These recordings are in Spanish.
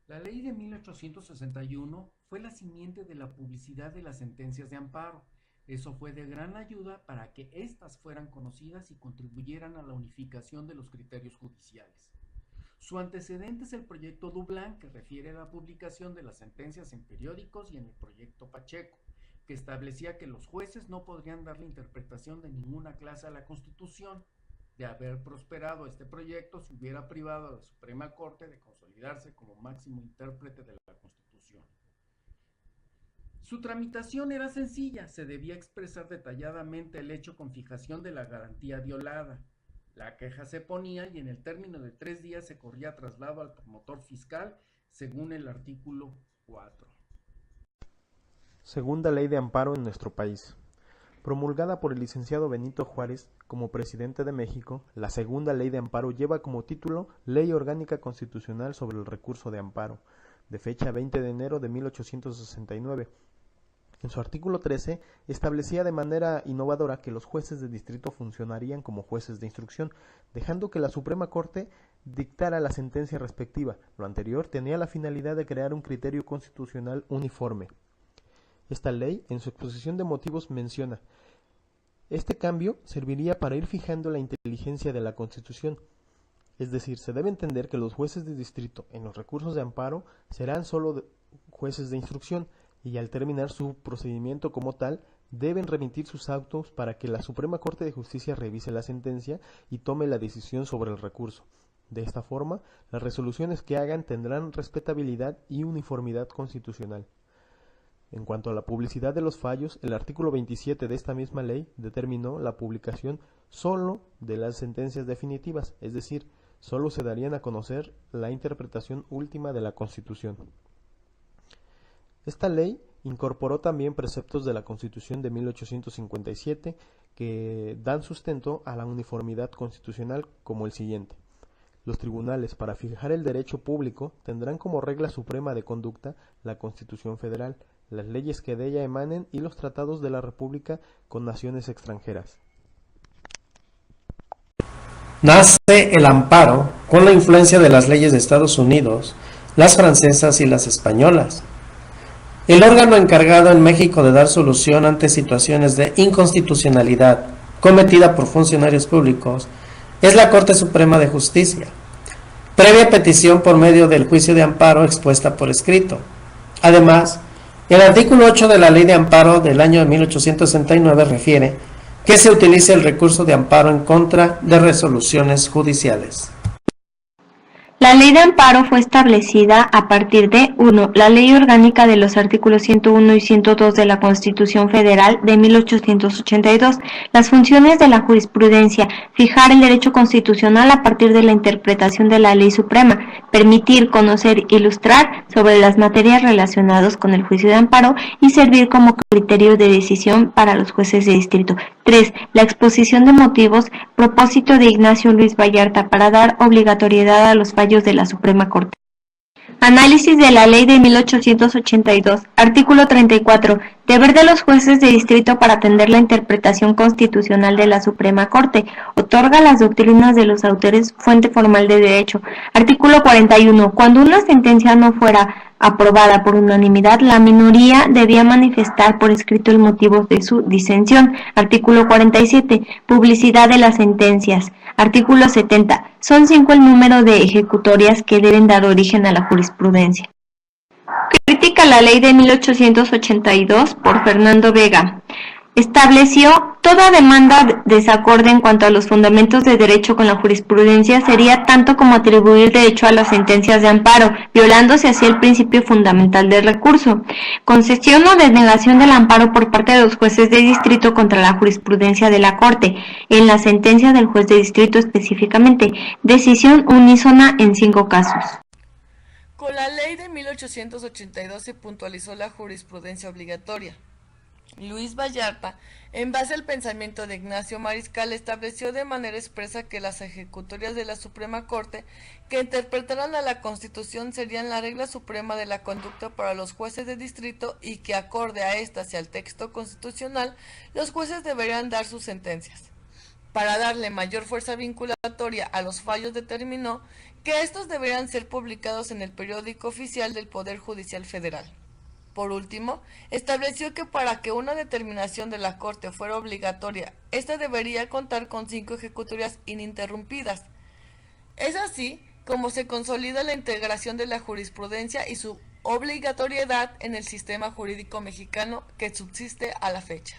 La ley de 1861 fue la simiente de la publicidad de las sentencias de amparo. Eso fue de gran ayuda para que éstas fueran conocidas y contribuyeran a la unificación de los criterios judiciales. Su antecedente es el proyecto Dublán, que refiere a la publicación de las sentencias en periódicos, y en el proyecto Pacheco, que establecía que los jueces no podrían darle interpretación de ninguna clase a la Constitución. De haber prosperado este proyecto, se hubiera privado a la Suprema Corte de consolidarse como máximo intérprete de la Constitución. Su tramitación era sencilla, se debía expresar detalladamente el hecho con fijación de la garantía violada. La queja se ponía y en el término de 3 días se corría traslado al promotor fiscal, según el artículo 4. Segunda ley de amparo en nuestro país. Promulgada por el licenciado Benito Juárez como presidente de México, la segunda ley de amparo lleva como título Ley Orgánica Constitucional sobre el Recurso de Amparo, de fecha 20 de enero de 1869. En su artículo 13 establecía de manera innovadora que los jueces de distrito funcionarían como jueces de instrucción, dejando que la Suprema Corte dictara la sentencia respectiva. Lo anterior tenía la finalidad de crear un criterio constitucional uniforme. Esta ley, en su exposición de motivos, menciona: este cambio serviría para ir fijando la inteligencia de la Constitución. Es decir, se debe entender que los jueces de distrito en los recursos de amparo serán solo jueces de instrucción, y al terminar su procedimiento como tal, deben remitir sus autos para que la Suprema Corte de Justicia revise la sentencia y tome la decisión sobre el recurso. De esta forma, las resoluciones que hagan tendrán respetabilidad y uniformidad constitucional. En cuanto a la publicidad de los fallos, el artículo 27 de esta misma ley determinó la publicación solo de las sentencias definitivas, es decir, solo se darían a conocer la interpretación última de la Constitución. Esta ley incorporó también preceptos de la Constitución de 1857 que dan sustento a la uniformidad constitucional, como el siguiente: los tribunales, para fijar el derecho público, tendrán como regla suprema de conducta la Constitución Federal, las leyes que de ella emanen y los tratados de la República con naciones extranjeras. Nace el amparo con la influencia de las leyes de Estados Unidos, las francesas y las españolas. El órgano encargado en México de dar solución ante situaciones de inconstitucionalidad cometida por funcionarios públicos es la Corte Suprema de Justicia, previa petición por medio del juicio de amparo expuesta por escrito. Además, el artículo 8 de la Ley de Amparo del año 1869 refiere que se utilice el recurso de amparo en contra de resoluciones judiciales. La Ley de Amparo fue establecida a partir de 1. La Ley Orgánica de los artículos 101 y 102 de la Constitución Federal de 1882. Las funciones de la jurisprudencia: fijar el derecho constitucional a partir de la interpretación de la Ley Suprema, permitir, conocer, ilustrar sobre las materias relacionadas con el juicio de amparo y servir como criterio de decisión para los jueces de distrito. 3. La exposición de motivos, propósito de Ignacio Luis Vallarta para dar obligatoriedad a los fallos de la Suprema Corte. Análisis de la Ley de 1882. Artículo 34. Deber de los jueces de distrito para atender la interpretación constitucional de la Suprema Corte. Otorga las doctrinas de los autores fuente formal de derecho. Artículo 41. Cuando una sentencia no fuera aprobada por unanimidad, la minoría debía manifestar por escrito el motivo de su disensión. Artículo 47. Publicidad de las sentencias. Artículo 70. Son 5 el número de ejecutorias que deben dar origen a la jurisprudencia. Crítica a la ley de 1882 por Fernando Vega. Estableció: toda demanda desacorde en cuanto a los fundamentos de derecho con la jurisprudencia sería tanto como atribuir derecho a las sentencias de amparo, violándose así el principio fundamental del recurso. Concesión o denegación del amparo por parte de los jueces de distrito contra la jurisprudencia de la Corte, en la sentencia del juez de distrito específicamente. Decisión unísona en 5 casos. Con la ley de 1882 se puntualizó la jurisprudencia obligatoria. Luis Vallarta, en base al pensamiento de Ignacio Mariscal, estableció de manera expresa que las ejecutorias de la Suprema Corte que interpretaran a la Constitución serían la regla suprema de la conducta para los jueces de distrito y que, acorde a estas y al texto constitucional, los jueces deberían dar sus sentencias. Para darle mayor fuerza vinculatoria a los fallos, determinó que estos deberían ser publicados en el periódico oficial del Poder Judicial Federal. Por último, estableció que para que una determinación de la Corte fuera obligatoria, ésta debería contar con 5 ejecutorias ininterrumpidas. Es así como se consolida la integración de la jurisprudencia y su obligatoriedad en el sistema jurídico mexicano que subsiste a la fecha.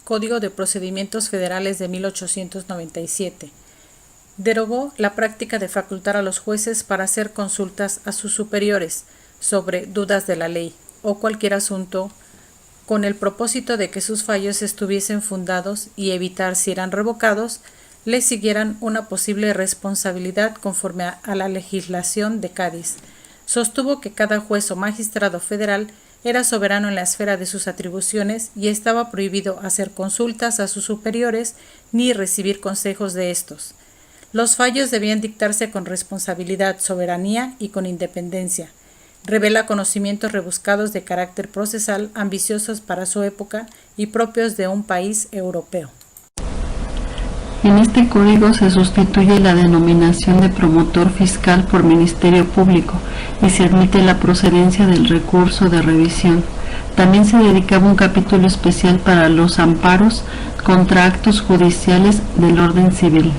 Código de Procedimientos Federales de 1897. Derogó la práctica de facultar a los jueces para hacer consultas a sus superiores sobre dudas de la ley o cualquier asunto con el propósito de que sus fallos estuviesen fundados y evitar, si eran revocados, le siguieran una posible responsabilidad conforme a la legislación de Cádiz. Sostuvo que cada juez o magistrado federal era soberano en la esfera de sus atribuciones y estaba prohibido hacer consultas a sus superiores ni recibir consejos de estos. Los fallos debían dictarse con responsabilidad, soberanía y con independencia. Revela conocimientos rebuscados de carácter procesal, ambiciosos para su época y propios de un país europeo. En este código se sustituye la denominación de promotor fiscal por Ministerio Público y se admite la procedencia del recurso de revisión. También se dedicaba un capítulo especial para los amparos contra actos judiciales del orden civil.